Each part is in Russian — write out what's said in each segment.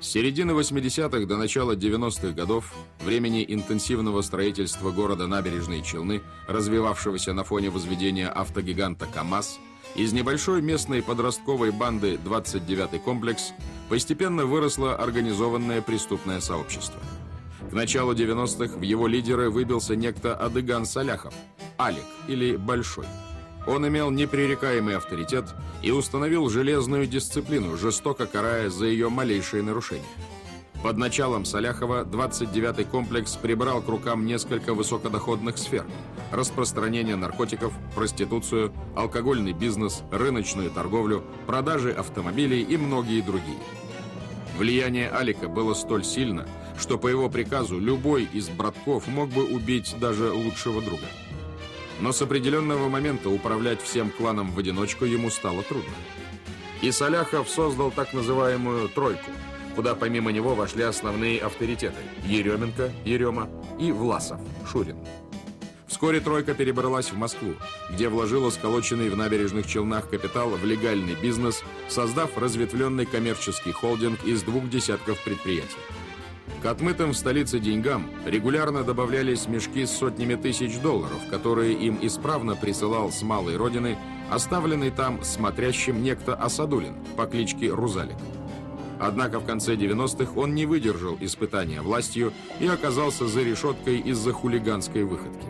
С середины 80-х до начала 90-х годов, времени интенсивного строительства города Набережные Челны, развивавшегося на фоне возведения автогиганта КАМАЗ, из небольшой местной подростковой банды «29-й комплекс» постепенно выросло организованное преступное сообщество. К началу 90-х в его лидеры выбился некто Адыган Саляхов, Алик или Большой. Он имел непререкаемый авторитет и установил железную дисциплину, жестоко карая за ее малейшие нарушения. Под началом Саляхова 29-й комплекс прибрал к рукам несколько высокодоходных сфер: распространение наркотиков, проституцию, алкогольный бизнес, рыночную торговлю, продажи автомобилей и многие другие. Влияние Алика было столь сильно, что по его приказу любой из братков мог бы убить даже лучшего друга. Но с определенного момента управлять всем кланом в одиночку ему стало трудно. И Саляхов создал так называемую «тройку», куда помимо него вошли основные авторитеты – Еременко, Ерема и Власов, Шурин. Вскоре «тройка» перебралась в Москву, где вложила сколоченный в Набережных Челнах капитал в легальный бизнес, создав разветвленный коммерческий холдинг из 2 десятков предприятий. К отмытым в столице деньгам регулярно добавлялись мешки с сотнями тысяч долларов, которые им исправно присылал с малой родины оставленный там смотрящим некто Асадулин по кличке Рузалик. Однако в конце 90-х он не выдержал испытания властью и оказался за решеткой из-за хулиганской выходки.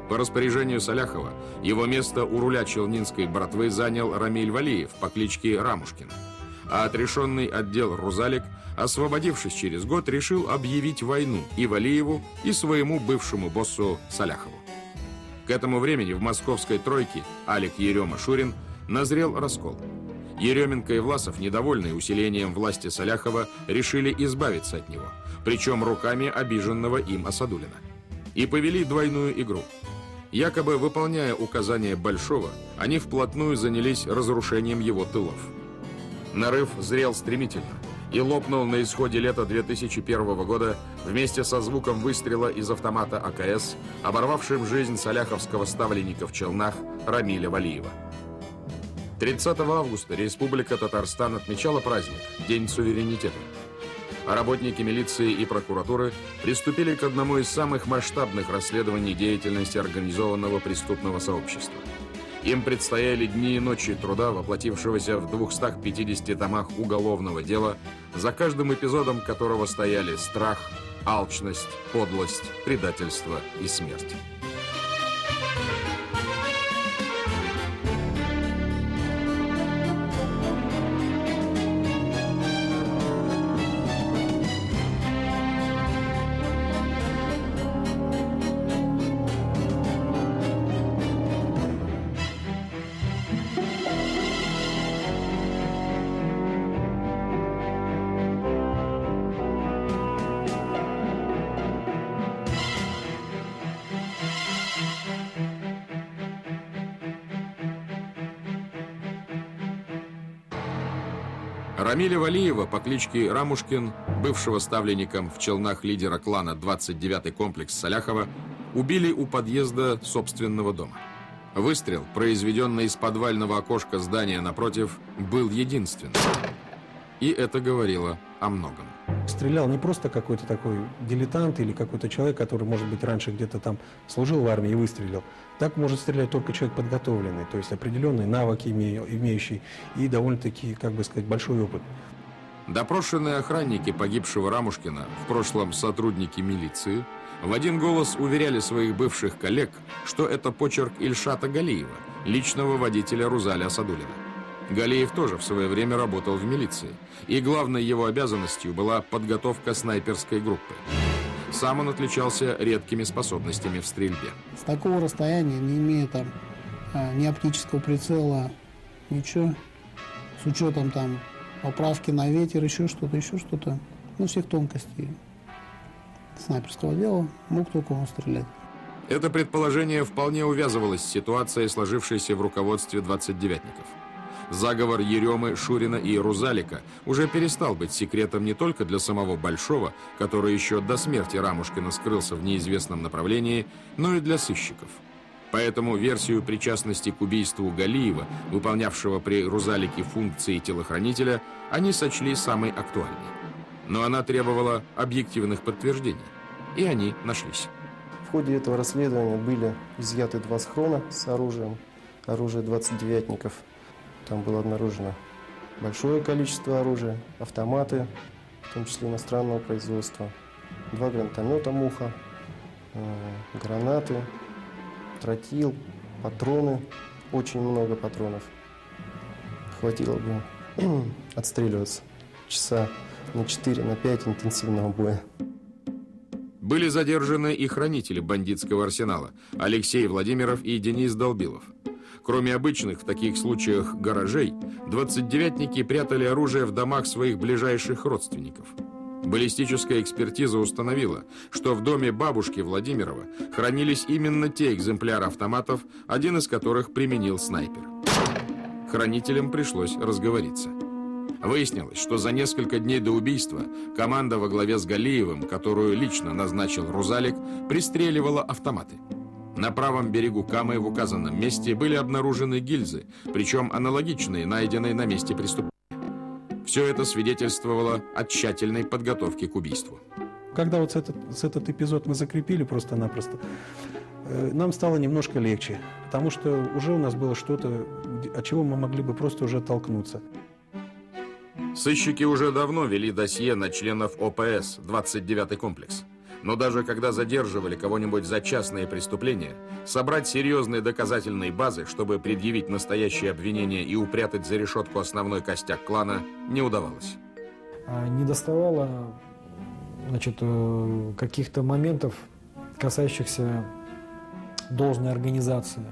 По распоряжению Саляхова его место у руля челнинской братвы занял Рамиль Валиев по кличке Рамушкин. А отрешенный отдел Рузалик, освободившись через год, решил объявить войну и Валиеву, и своему бывшему боссу Саляхову. К этому времени в московской «тройке» Алик, Ерема, Шурин назрел раскол. Еременко и Власов, недовольные усилением власти Саляхова, решили избавиться от него, причем руками обиженного им Асадулина. И повели двойную игру. Якобы выполняя указания Большого, они вплотную занялись разрушением его тылов. Нарыв зрел стремительно и лопнул на исходе лета 2001 года вместе со звуком выстрела из автомата АКС, оборвавшим жизнь саляховского ставленника в Челнах Рамиля Валиева. 30 августа Республика Татарстан отмечала праздник – День суверенитета. А работники милиции и прокуратуры приступили к одному из самых масштабных расследований деятельности организованного преступного сообщества. Им предстояли дни и ночи труда, воплотившегося в 250 томах уголовного дела, за каждым эпизодом которого стояли страх, алчность, подлость, предательство и смерть. Рамиля Валиева по кличке Рамушкин, бывшего ставленником в Челнах лидера клана 29-й комплекс Саляхова, убили у подъезда собственного дома. Выстрел, произведенный из подвального окошка здания напротив, был единственным. И это говорило о многом. Стрелял не просто какой-то такой дилетант или какой-то человек, который, может быть, раньше где-то там служил в армии и выстрелил. Так может стрелять только человек подготовленный, то есть определенные навыки имеющий и довольно-таки, как бы сказать, большой опыт. Допрошенные охранники погибшего Рамушкина, в прошлом сотрудники милиции, в один голос уверяли своих бывших коллег, что это почерк Ильшата Галиева, личного водителя Рузаля Асадулина. Галиев тоже в свое время работал в милиции, и главной его обязанностью была подготовка снайперской группы. Сам он отличался редкими способностями в стрельбе. С такого расстояния, не имея там ни оптического прицела, ничего, с учетом там поправки на ветер, еще что-то, ну, всех тонкостей снайперского дела, мог только он стрелять. Это предположение вполне увязывалось с ситуацией, сложившейся в руководстве 29-ников. Заговор Еремы, Шурина и Рузалика уже перестал быть секретом не только для самого Большого, который еще до смерти Рамушкина скрылся в неизвестном направлении, но и для сыщиков. Поэтому версию причастности к убийству Галиева, выполнявшего при Рузалике функции телохранителя, они сочли самой актуальной. Но она требовала объективных подтверждений. И они нашлись. В ходе этого расследования были изъяты 2 схрона с оружием, оружие 29-ников. Там было обнаружено большое количество оружия, автоматы, в том числе иностранного производства, 2 гранатомета «Муха», гранаты, тротил, патроны, очень много патронов. Хватило бы отстреливаться часа на 4, на 5 интенсивного боя. Были задержаны и хранители бандитского арсенала Алексей Владимиров и Денис Долбилов. Кроме обычных в таких случаях гаражей, 29-ники прятали оружие в домах своих ближайших родственников. Баллистическая экспертиза установила, что в доме бабушки Владимирова хранились именно те экземпляры автоматов, один из которых применил снайпер. Хранителям пришлось разговориться. Выяснилось, что за несколько дней до убийства команда во главе с Галиевым, которую лично назначил Рузалик, пристреливала автоматы. На правом берегу Камы в указанном месте были обнаружены гильзы, причем аналогичные, найденные на месте преступления. Все это свидетельствовало о тщательной подготовке к убийству. Когда вот этот эпизод мы закрепили просто-напросто, нам стало немножко легче, потому что уже у нас было что-то, от чего мы могли бы просто уже оттолкнуться. Сыщики уже давно вели досье на членов ОПС, 29-й комплекс. Но даже когда задерживали кого-нибудь за частные преступления, собрать серьезные доказательные базы, чтобы предъявить настоящее обвинение и упрятать за решетку основной костяк клана, не удавалось. Не доставало, значит, каких-то моментов, касающихся должной организации.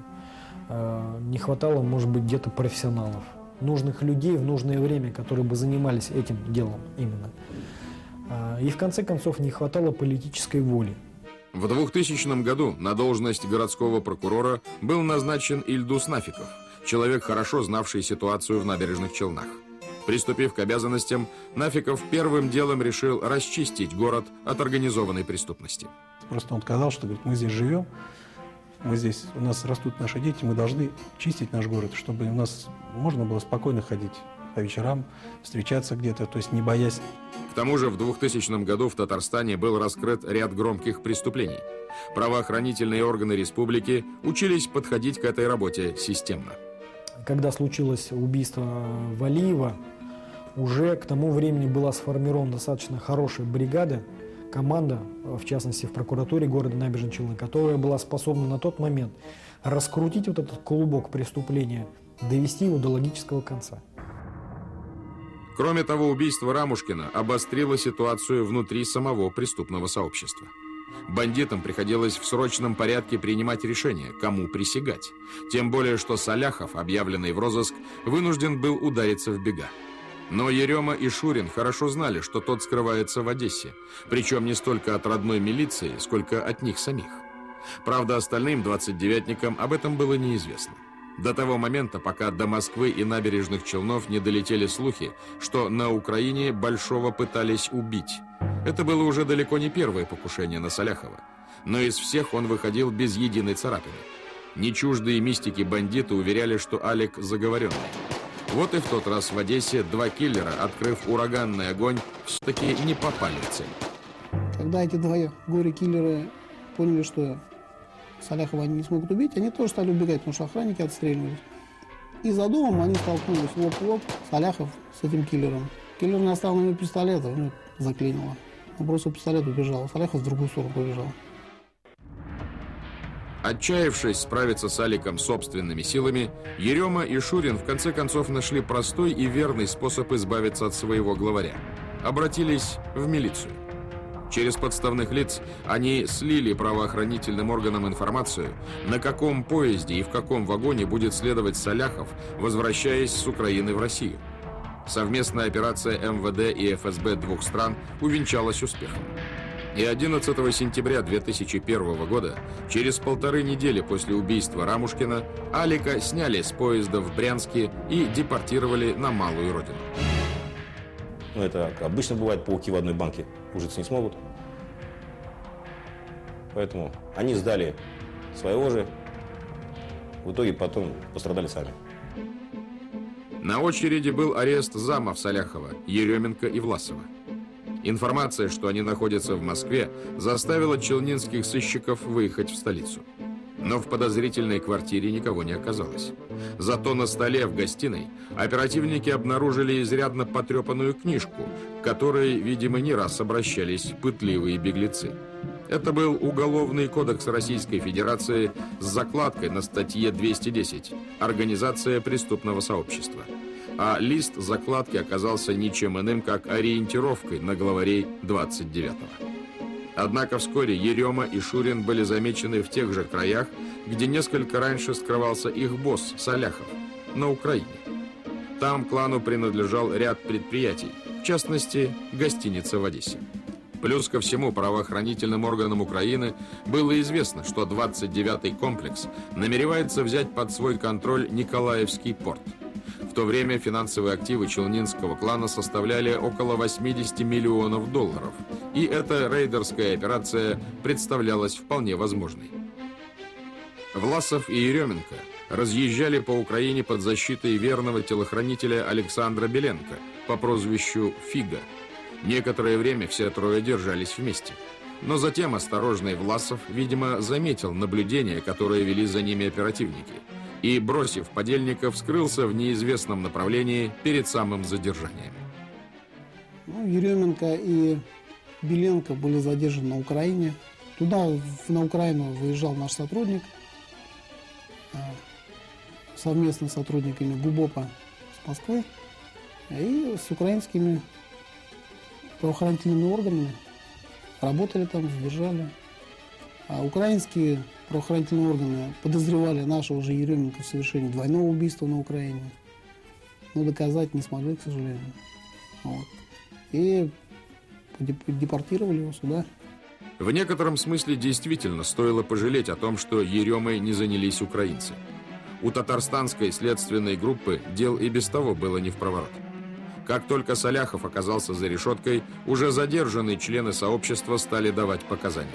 Не хватало, может быть, где-то профессионалов, нужных людей в нужное время, которые бы занимались этим делом именно. И в конце концов не хватало политической воли. В 2000 году на должность городского прокурора был назначен Ильдус Нафиков, человек, хорошо знавший ситуацию в Набережных Челнах. Приступив к обязанностям, Нафиков первым делом решил расчистить город от организованной преступности. Просто он сказал, что говорит, мы здесь живем, у нас растут наши дети, мы должны чистить наш город, чтобы у нас можно было спокойно ходить по вечерам, встречаться где-то, то есть не боясь. К тому же в 2000 году в Татарстане был раскрыт ряд громких преступлений. Правоохранительные органы республики учились подходить к этой работе системно. Когда случилось убийство Валиева, уже к тому времени была сформирована достаточно хорошая бригада, команда, в частности в прокуратуре города Набережные Челны, которая была способна на тот момент раскрутить вот этот клубок преступления, довести его до логического конца. Кроме того, убийство Рамушкина обострило ситуацию внутри самого преступного сообщества. Бандитам приходилось в срочном порядке принимать решение, кому присягать. Тем более, что Саляхов, объявленный в розыск, вынужден был удариться в бега. Но Ерема и Шурин хорошо знали, что тот скрывается в Одессе, причем не столько от родной милиции, сколько от них самих. Правда, остальным 29-никам об этом было неизвестно. До того момента, пока до Москвы и Набережных Челнов не долетели слухи, что на Украине Большого пытались убить. Это было уже далеко не первое покушение на Саляхова. Но из всех он выходил без единой царапины. Нечуждые мистики бандиты уверяли, что Алик заговоренный. Вот и в тот раз в Одессе 2 киллера, открыв ураганный огонь, все-таки не попали в цель. Когда эти 2 горе-киллера поняли, что Саляхова они не смогут убить, они тоже стали убегать, потому что охранники отстреливались. И за домом они столкнулись лоб в лоб, Саляхов с этим киллером. Киллер не оставил на него пистолета, у него заклинило. Он бросил пистолет и убежал. Саляхов в другую сторону побежал. Отчаявшись справиться с Аликом собственными силами, Ерема и Шурин в конце концов нашли простой и верный способ избавиться от своего главаря. Обратились в милицию. Через подставных лиц они слили правоохранительным органам информацию, на каком поезде и в каком вагоне будет следовать Саляхов, возвращаясь с Украины в Россию. Совместная операция МВД и ФСБ 2 стран увенчалась успехом. И 11 сентября 2001 года, через 1,5 недели после убийства Рамушкина, Алика сняли с поезда в Брянске и депортировали на малую родину. Ну, это обычно бывает, пауки в одной банке ужиться не смогут. Поэтому они сдали своего же, в итоге потом пострадали сами. На очереди был арест замов Саляхова, Еременко и Власова. Информация, что они находятся в Москве, заставила челнинских сыщиков выехать в столицу. Но в подозрительной квартире никого не оказалось. Зато на столе в гостиной оперативники обнаружили изрядно потрепанную книжку, к которой, видимо, не раз обращались пытливые беглецы. Это был Уголовный кодекс Российской Федерации с закладкой на статье 210 «Организация преступного сообщества». А лист закладки оказался ничем иным, как ориентировкой на главарей 29-го. Однако вскоре Ерема и Шурин были замечены в тех же краях, где несколько раньше скрывался их босс Саляхов, на Украине. Там клану принадлежал ряд предприятий, в частности, гостиница в Одессе. Плюс ко всему, правоохранительным органам Украины было известно, что 29-й комплекс намеревается взять под свой контроль Николаевский порт. В то время финансовые активы челнинского клана составляли около 80 миллионов долларов, и эта рейдерская операция представлялась вполне возможной. Власов и Еременко разъезжали по Украине под защитой верного телохранителя Александра Беленко по прозвищу Фига. Некоторое время все трое держались вместе. Но затем осторожный Власов, видимо, заметил наблюдение, которое вели за ними оперативники, и, бросив подельников, скрылся в неизвестном направлении перед самым задержанием. Еременко и Беленко были задержаны на Украине. Туда, на Украину, выезжал наш сотрудник, совместно с сотрудниками ГУБОПа с Москвы и с украинскими правоохранительными органами. Работали там, задержали. А украинские правоохранительные органы подозревали нашего же Еременко в совершении двойного убийства на Украине. Но доказать не смогли, к сожалению. Вот. И депортировали его сюда. В некотором смысле действительно стоило пожалеть о том, что Еремой не занялись украинцы. У татарстанской следственной группы дел и без того было не впроворот. Как только Саляхов оказался за решеткой, уже задержанные члены сообщества стали давать показания.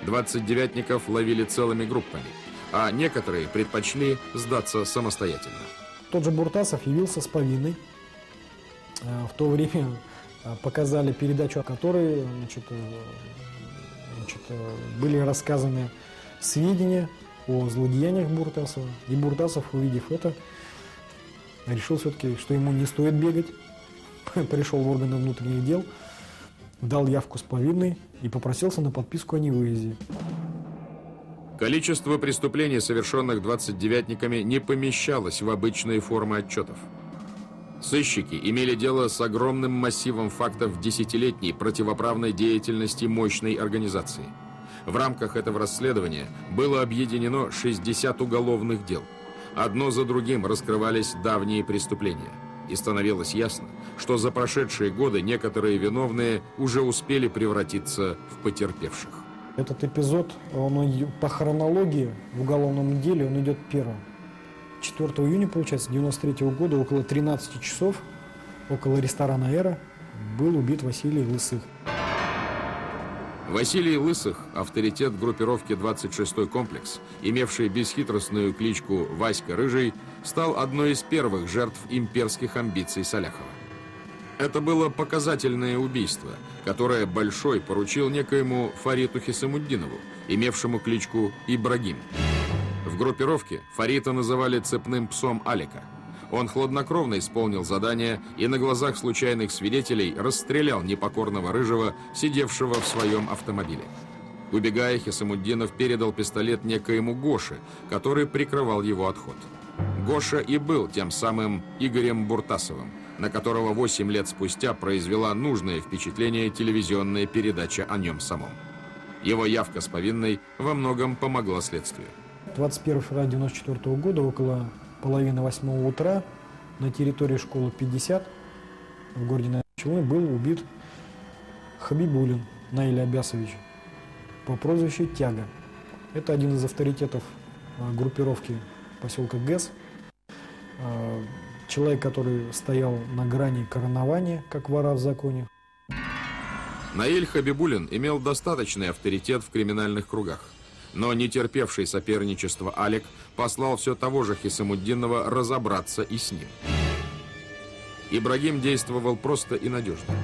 29-ников ловили целыми группами, а некоторые предпочли сдаться самостоятельно. Тот же Буртасов явился с повинной. В то время показали передачу, в которой были рассказаны сведения о злодеяниях Буртасова. И Буртасов, увидев это, решил все-таки, что ему не стоит бегать. Пришел в органы внутренних дел, дал явку с повинной и попросился на подписку о невыезде. Количество преступлений, совершенных 29-никами, не помещалось в обычные формы отчетов. Сыщики имели дело с огромным массивом фактов десятилетней противоправной деятельности мощной организации. В рамках этого расследования было объединено 60 уголовных дел. Одно за другим раскрывались давние преступления. И становилось ясно, что за прошедшие годы некоторые виновные уже успели превратиться в потерпевших. Этот эпизод, он по хронологии в уголовном деле, он идет первым. 4 июня, получается, 1993 года, около 13 часов, около ресторана «Эра», был убит Василий Лысых. Василий Лысых, авторитет группировки «26-й комплекс», имевший бесхитростную кличку «Васька Рыжий», стал одной из первых жертв имперских амбиций Саляхова. Это было показательное убийство, которое Большой поручил некоему Фариту Хисамуддинову, имевшему кличку Ибрагим. В группировке Фарита называли цепным псом Алика. Он хладнокровно исполнил задание и на глазах случайных свидетелей расстрелял непокорного Рыжего, сидевшего в своем автомобиле. Убегая, Хисамуддинов передал пистолет некоему Гоше, который прикрывал его отход. Гоша и был тем самым Игорем Буртасовым, на которого 8 лет спустя произвела нужное впечатление телевизионная передача о нем самом. Его явка с повинной во многом помогла следствию. 21 февраля 1994 года, около половины 8 утра, на территории школы 50 в городе Челны был убит Хабибулин Наиль Абясович по прозвищу Тяга. Это один из авторитетов группировки поселка ГЭС. Человек, который стоял на грани коронования, как вора в законе. Наиль Хабибулин имел достаточный авторитет в криминальных кругах. Но не терпевший соперничества Алик послал все того же Хисамуддинова разобраться и с ним. Ибрагим действовал просто и надежно.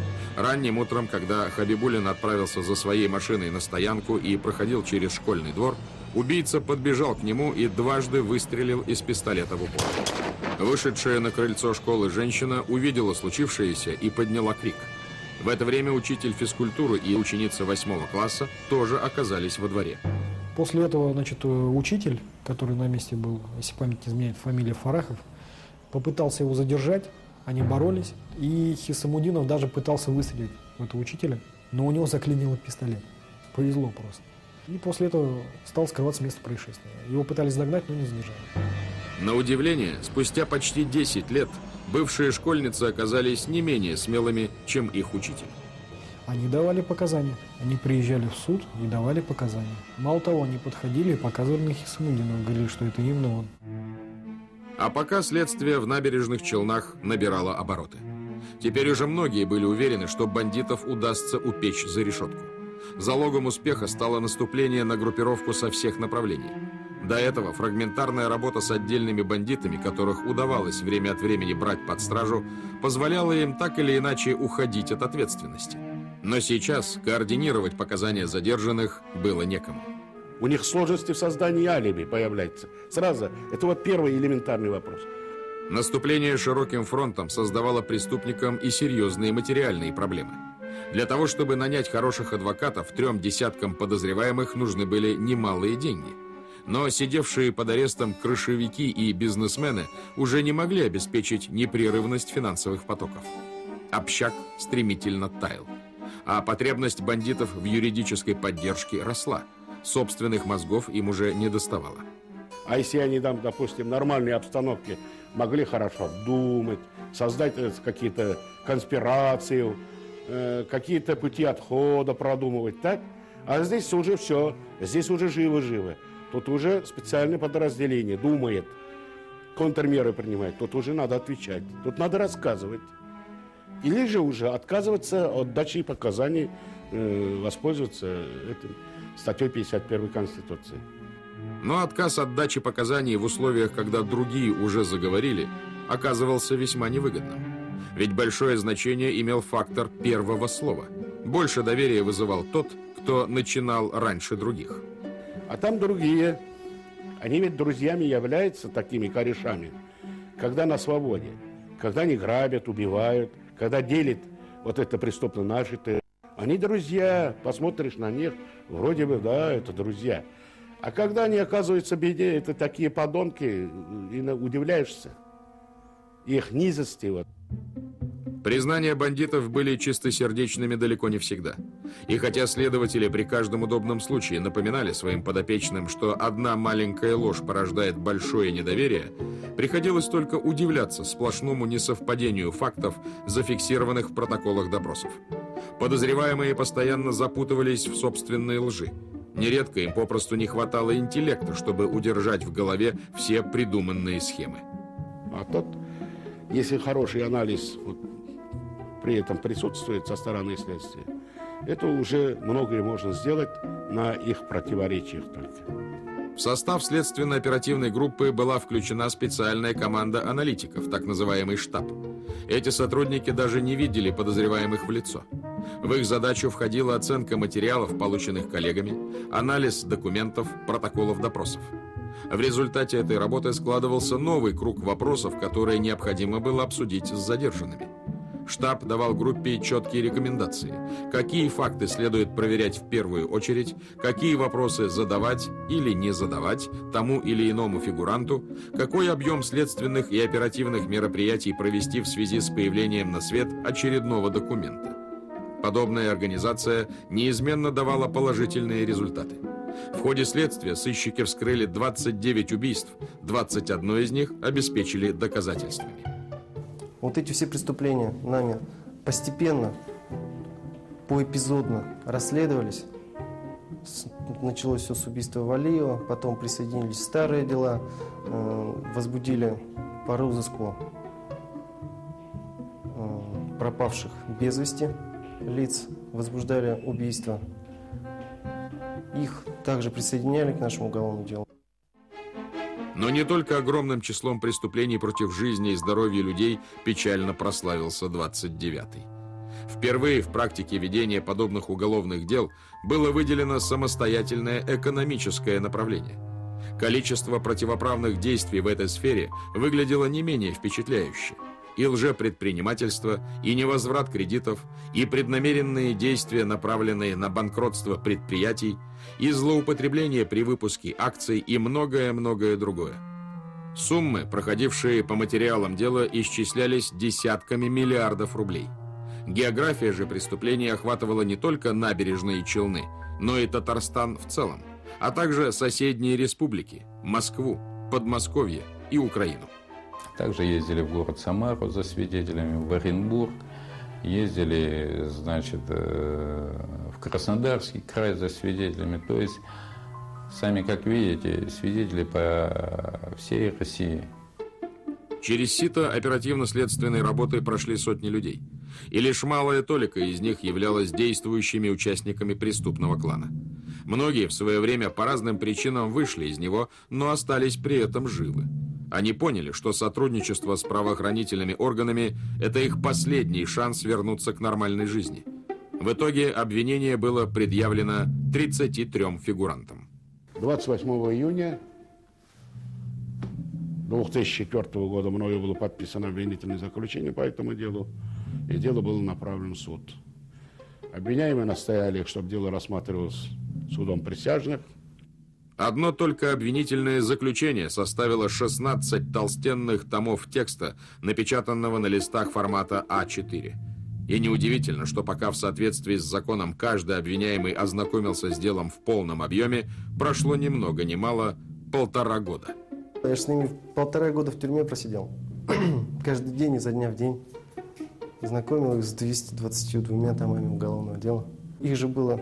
Ранним утром, когда Хабибуллин отправился за своей машиной на стоянку и проходил через школьный двор, убийца подбежал к нему и дважды выстрелил из пистолета в упор. Вышедшая на крыльцо школы женщина увидела случившееся и подняла крик. В это время учитель физкультуры и ученица 8 класса тоже оказались во дворе. После этого, значит, учитель, который на месте был, если память не изменяет, фамилия Фарахов, попытался его задержать, они боролись, и Хисамудинов даже пытался выстрелить в этого учителя, но у него заклинило пистолет. Повезло просто. И после этого стал скрываться с места происшествия. Его пытались догнать, но не задержали. На удивление, спустя почти 10 лет бывшие школьницы оказались не менее смелыми, чем их учитель. Они давали показания. Они приезжали в суд и давали показания. Мало того, они подходили и показывали на Хисамудинова, говорили, что это именно он. А пока следствие в Набережных Челнах набирало обороты. Теперь уже многие были уверены, что бандитов удастся упечь за решетку. Залогом успеха стало наступление на группировку со всех направлений. До этого фрагментарная работа с отдельными бандитами, которых удавалось время от времени брать под стражу, позволяла им так или иначе уходить от ответственности. Но сейчас координировать показания задержанных было некому. У них сложности в создании алиби появляются. Сразу. Это вот первый элементарный вопрос. Наступление широким фронтом создавало преступникам и серьезные материальные проблемы. Для того, чтобы нанять хороших адвокатов, 3 десяткам подозреваемых нужны были немалые деньги. Но сидевшие под арестом крышевики и бизнесмены уже не могли обеспечить непрерывность финансовых потоков. Общак стремительно таял. А потребность бандитов в юридической поддержке росла. Собственных мозгов им уже не доставало. А если они там, допустим, в нормальной обстановке могли хорошо думать, создать какие-то конспирации, какие-то пути отхода продумывать, так? А здесь уже все, здесь уже живо-живо. Тут уже специальное подразделение думает, контрмеры принимает. Тут уже надо отвечать, тут надо рассказывать. Или же уже отказываться от дачи показаний, воспользоваться этим статьей 51 Конституции. Но отказ от дачи показаний в условиях, когда другие уже заговорили, оказывался весьма невыгодным. Ведь большое значение имел фактор первого слова. Больше доверия вызывал тот, кто начинал раньше других. А там другие. Они ведь друзьями являются такими корешами, когда на свободе, когда не грабят, убивают, когда делят вот это преступно нажитое. Они друзья, посмотришь на них, вроде бы, да, это друзья. А когда они оказываются в беде, это такие подонки, и удивляешься их низости. Вот. Признания бандитов были чистосердечными далеко не всегда. И хотя следователи при каждом удобном случае напоминали своим подопечным, что одна маленькая ложь порождает большое недоверие, приходилось только удивляться сплошному несовпадению фактов, зафиксированных в протоколах допросов. Подозреваемые постоянно запутывались в собственной лжи. Нередко им попросту не хватало интеллекта, чтобы удержать в голове все придуманные схемы. А тот, если хороший анализ вот, при этом присутствует со стороны следствия, это уже многое можно сделать на их противоречиях только. В состав следственно-оперативной группы была включена специальная команда аналитиков, так называемый штаб. Эти сотрудники даже не видели подозреваемых в лицо. В их задачу входила оценка материалов, полученных коллегами, анализ документов, протоколов допросов. В результате этой работы складывался новый круг вопросов, которые необходимо было обсудить с задержанными. Штаб давал группе четкие рекомендации, какие факты следует проверять в первую очередь, какие вопросы задавать или не задавать тому или иному фигуранту, какой объем следственных и оперативных мероприятий провести в связи с появлением на свет очередного документа. Подобная организация неизменно давала положительные результаты. В ходе следствия сыщики вскрыли 29 убийств, 21 из них обеспечили доказательствами. Вот эти все преступления нами постепенно, поэпизодно расследовались. Началось все с убийства Валиева, потом присоединились старые дела, возбудили по розыску пропавших без вести лиц, возбуждали убийства. Их также присоединяли к нашему уголовному делу. Но не только огромным числом преступлений против жизни и здоровья людей печально прославился 29-й. Впервые в практике ведения подобных уголовных дел было выделено самостоятельное экономическое направление. Количество противоправных действий в этой сфере выглядело не менее впечатляюще. И лжепредпринимательство, и невозврат кредитов, и преднамеренные действия, направленные на банкротство предприятий, и злоупотребление при выпуске акций, и многое-многое другое. Суммы, проходившие по материалам дела, исчислялись десятками миллиардов рублей. География же преступлений охватывала не только набережные Челны, но и Татарстан в целом, а также соседние республики – Москву, Подмосковье и Украину. Также ездили в город Самару за свидетелями, в Оренбург, ездили, значит, в Краснодарский край за свидетелями. То есть, сами, как видите, свидетели по всей России. Через сито оперативно-следственной работы прошли сотни людей, и лишь малая толика из них являлась действующими участниками преступного клана. Многие в свое время по разным причинам вышли из него, но остались при этом живы. Они поняли, что сотрудничество с правоохранительными органами – это их последний шанс вернуться к нормальной жизни. В итоге обвинение было предъявлено 33 фигурантам. 28 июня 2004 года мною было подписано обвинительное заключение по этому делу, и дело было направлено в суд. Обвиняемые настояли, чтобы дело рассматривалось судом присяжных. Одно только обвинительное заключение составило 16 толстенных томов текста, напечатанного на листах формата А4. И неудивительно, что пока в соответствии с законом каждый обвиняемый ознакомился с делом в полном объеме, прошло ни много ни мало 1,5 года. Я же с ними 1,5 года в тюрьме просидел. Каждый день, изо дня в день. Знакомил их с 222 томами уголовного дела. Их же было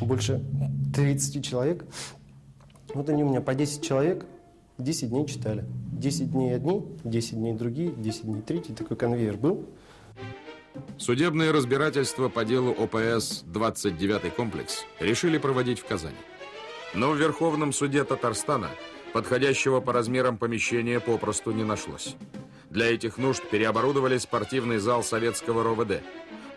больше 30 человек. Вот они у меня по 10 человек 10 дней читали. 10 дней одни, 10 дней другие, 10 дней третий. Такой конвейер был. Судебное разбирательство по делу ОПС 29-й комплекс решили проводить в Казани. Но в Верховном суде Татарстана подходящего по размерам помещения попросту не нашлось. Для этих нужд переоборудовали спортивный зал советского РОВД,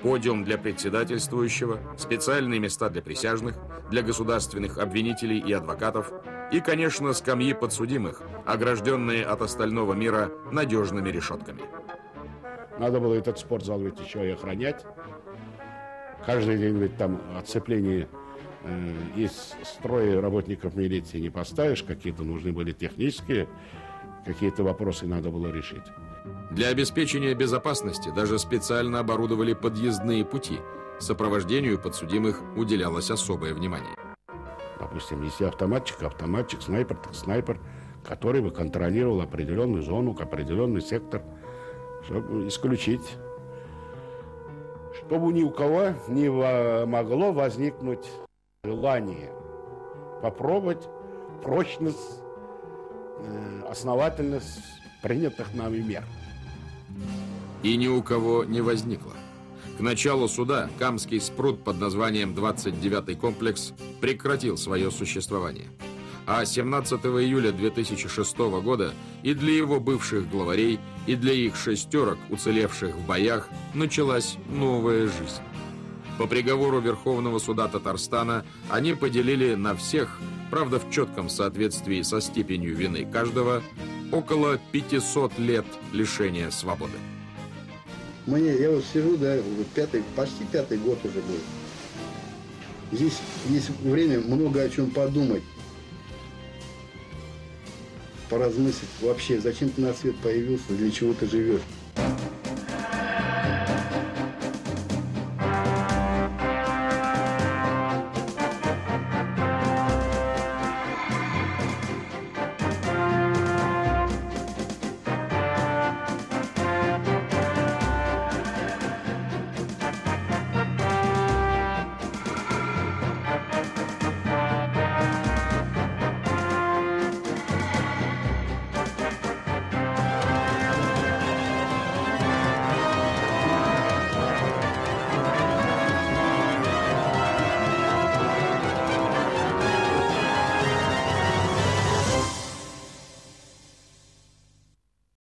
подиум для председательствующего, специальные места для присяжных, для государственных обвинителей и адвокатов и, конечно, скамьи подсудимых, огражденные от остального мира надежными решетками. Надо было этот спортзал ведь еще и охранять. Каждый день ведь там отцепление из строя работников милиции не поставишь, какие-то нужны были технические, какие-то вопросы надо было решить. Для обеспечения безопасности даже специально оборудовали подъездные пути. Сопровождению подсудимых уделялось особое внимание. Допустим, если автоматчик, снайпер, так снайпер, который бы контролировал определенную зону, определенный сектор, чтобы исключить, чтобы ни у кого не могло возникнуть желание попробовать прочность, основательность принятых нами мер. И ни у кого не возникло. К началу суда камский спрут под названием 29-й комплекс прекратил свое существование. А 17 июля 2006 года и для его бывших главарей, и для их шестерок, уцелевших в боях, началась новая жизнь. По приговору Верховного суда Татарстана они поделили на всех, правда в четком соответствии со степенью вины каждого, около 500 лет лишения свободы. Я вот сижу, да, почти пятый год уже был. Здесь есть время много о чем подумать, поразмыслить вообще, зачем ты на свет появился, для чего ты живешь.